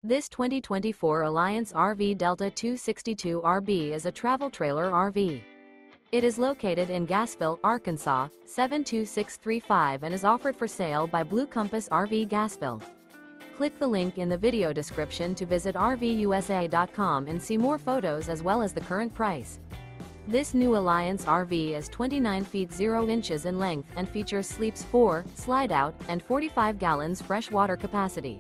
This 2024 Alliance RV Delta 262 RB is a travel trailer RV. It is located in Gassville, Arkansas, 72635 and is offered for sale by Blue Compass RV Gassville. Click the link in the video description to visit RVUSA.com and see more photos as well as the current price. This new Alliance RV is 29 feet 0 inches in length and features sleeps 4, Slideout, and 45 gallons fresh water capacity.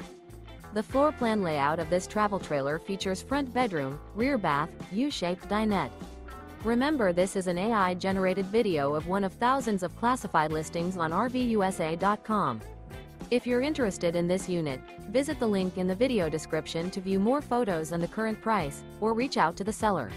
The floor plan layout of this travel trailer features front bedroom, rear bath, U-shaped dinette. Remember, this is an AI-generated video of one of thousands of classified listings on RVUSA.com. If you're interested in this unit, visit the link in the video description to view more photos and the current price, or reach out to the seller.